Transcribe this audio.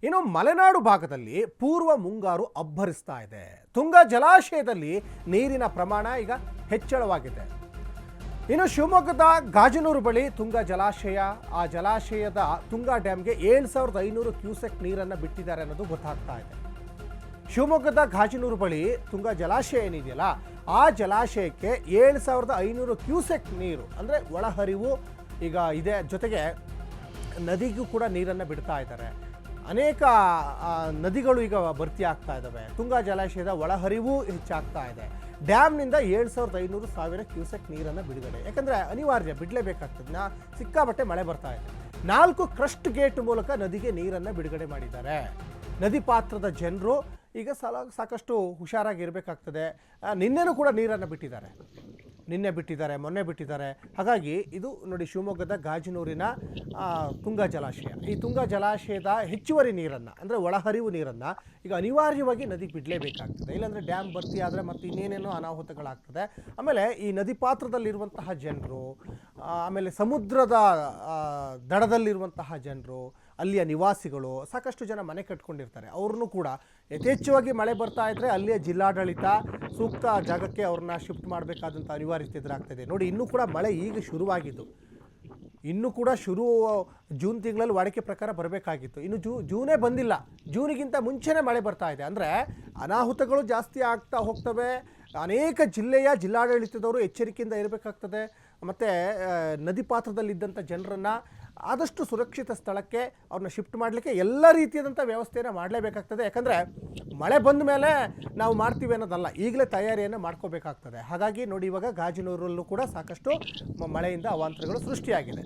ಇನ್ನು ಮಲೆನಾಡು ಭಾಗದಲ್ಲಿ ಪೂರ್ವ ಮುಂಗಾರು ಅಬ್ಬರಿಸ್ತಾ ಇದೆ. ತುಂಗಾ ಜಲಾಶಯದಲ್ಲಿ ನೀರಿನ ಪ್ರಮಾಣ ಈಗ ಹೆಚ್ಚಳವಾಗಿದೆ. ಇನ್ನು ಶಿವಮೊಗ್ಗದ ಗಾಜನೂರು ಬಳಿ ತುಂಗಾ ಜಲಾಶಯ, ಆ ಜಲಾಶಯದ ತುಂಗಾ ಡ್ಯಾಂಗೆ 7500 ಕ್ಯೂಸೆಕ್ ನೀರನ್ನು ಬಿಟ್ಟಿದ್ದಾರೆ ಅನ್ನೋದು ಗೊತ್ತಾಗ್ತಾ ಇದೆ. ಶಿವಮೊಗ್ಗದ ಗಾಜನೂರು ಬಳಿ ತುಂಗಾ ಜಲಾಶಯ ಏನಿದೆಯಲ್ಲ, ಆ ಜಲಾಶಯಕ್ಕೆ 7500 ಕ್ಯೂಸೆಕ್ ನೀರು ಅಂದರೆ ಒಳಹರಿವು ಈಗ ಇದೆ. ಜೊತೆಗೆ ನದಿಗೂ ಕೂಡ ನೀರನ್ನು ಬಿಡ್ತಾ ಇದ್ದಾರೆ. ಅನೇಕ ನದಿಗಳು ಈಗ ಭರ್ತಿ ಆಗ್ತಾ ಇದ್ದಾವೆ. ತುಂಗಾ ಜಲಾಶಯದ ಒಳಹರಿವು ಹೆಚ್ಚಾಗ್ತಾ ಇದೆ. ಡ್ಯಾಮ್ನಿಂದ 7500 ಕ್ಯೂಸೆಕ್ ನೀರನ್ನು ಬಿಡುಗಡೆ, ಯಾಕಂದರೆ ಅನಿವಾರ್ಯ, ಬಿಡಲೇಬೇಕಾಗ್ತದೆ. ಸಿಕ್ಕಾಪಟ್ಟೆ ಮಳೆ ಬರ್ತಾ ಇದೆ. 4 ಕ್ರಸ್ಟ್ ಗೇಟ್ ಮೂಲಕ ನದಿಗೆ ನೀರನ್ನು ಬಿಡುಗಡೆ ಮಾಡಿದ್ದಾರೆ. ನದಿ ಪಾತ್ರದ ಜನರು ಈಗ ಸಾಕಷ್ಟು ಹುಷಾರಾಗಿರಬೇಕಾಗ್ತದೆ. ನಿನ್ನೆನೂ ಕೂಡ ನೀರನ್ನು ಬಿಟ್ಟಿದ್ದಾರೆ, ಮೊನ್ನೆ ಬಿಟ್ಟಿದ್ದಾರೆ. ಹಾಗಾಗಿ ಇದು ನೋಡಿ, ಶಿವಮೊಗ್ಗದ ಗಾಜನೂರಿನ ತುಂಗಾ ಜಲಾಶಯ. ಈ ತುಂಗಾ ಜಲಾಶಯದ ಹೆಚ್ಚುವರಿ ನೀರನ್ನು ಅಂದರೆ ಒಳಹರಿವು ನೀರನ್ನು ಈಗ ಅನಿವಾರ್ಯವಾಗಿ ನದಿಗೆ ಬಿಡಲೇಬೇಕಾಗ್ತದೆ. ಇಲ್ಲಾಂದರೆ ಡ್ಯಾಮ್ ಭರ್ತಿ ಆದರೆ ಮತ್ತೆ ಇನ್ನೇನೇನೋ ಅನಾಹುತಗಳಾಗ್ತದೆ. ಆಮೇಲೆ ಈ ನದಿ ಪಾತ್ರದಲ್ಲಿರುವಂತಹ ಜನರು, ಆಮೇಲೆ ಸಮುದ್ರದ ದಡದಲ್ಲಿರುವಂತಹ ಜನರು, ಅಲ್ಲಿಯ ನಿವಾಸಿಗಳು, ಸಾಕಷ್ಟು ಜನ ಮನೆ ಕಟ್ಕೊಂಡಿರ್ತಾರೆ. ಅವ್ರನ್ನೂ ಕೂಡ ಯಥೇಚ್ಛವಾಗಿ ಮಳೆ ಬರ್ತಾ ಇದ್ದರೆ ಅಲ್ಲಿಯ ಜಿಲ್ಲಾಡಳಿತ ಸೂಕ್ತ ಜಾಗಕ್ಕೆ ಅವ್ರನ್ನ ಶಿಫ್ಟ್ ಮಾಡಬೇಕಾದಂಥ ಅನಿವಾರ್ಯತೆ ಎದುರಾಗ್ತದೆ. ನೋಡಿ, ಇನ್ನೂ ಕೂಡ ಮಳೆ ಈಗ ಶುರುವಾಗಿದ್ದು, ಇನ್ನೂ ಕೂಡ ಜೂನ್ ತಿಂಗಳಲ್ಲಿ ವಾಡಿಕೆ ಪ್ರಕಾರ ಬರಬೇಕಾಗಿತ್ತು. ಇನ್ನು ಜೂನೇ ಬಂದಿಲ್ಲ. ಜೂನಿಗಿಂತ ಮುಂಚೆನೇ ಮಳೆ ಬರ್ತಾ ಇದೆ. ಅಂದರೆ ಅನಾಹುತಗಳು ಜಾಸ್ತಿ ಆಗ್ತಾ ಹೋಗ್ತವೆ. ಅನೇಕ ಜಿಲ್ಲಾಡಳಿತದವರು ಎಚ್ಚರಿಕೆಯಿಂದ ಇರಬೇಕಾಗ್ತದೆ. ಮತ್ತು ನದಿ ಪಾತ್ರದಲ್ಲಿದ್ದಂಥ ಜನರನ್ನು ಆದಷ್ಟು ಸುರಕ್ಷಿತ ಸ್ಥಳಕ್ಕೆ ಅವ್ರನ್ನ ಶಿಫ್ಟ್ ಮಾಡಲಿಕ್ಕೆ ಎಲ್ಲ ರೀತಿಯಾದಂಥ ವ್ಯವಸ್ಥೆಯನ್ನು ಮಾಡಲೇಬೇಕಾಗ್ತದೆ. ಯಾಕಂದರೆ ಮಳೆ ಬಂದ ಮೇಲೆ ನಾವು ಮಾಡ್ತೀವಿ ಅನ್ನೋದಲ್ಲ, ಈಗಲೇ ತಯಾರಿಯನ್ನು ಮಾಡ್ಕೋಬೇಕಾಗ್ತದೆ. ಹಾಗಾಗಿ ನೋಡಿ, ಇವಾಗ ಗಾಜನೂರಲ್ಲೂ ಕೂಡ ಸಾಕಷ್ಟು ಮಳೆಯಿಂದ ಅವಾಂತರಗಳು ಸೃಷ್ಟಿಯಾಗಿದೆ.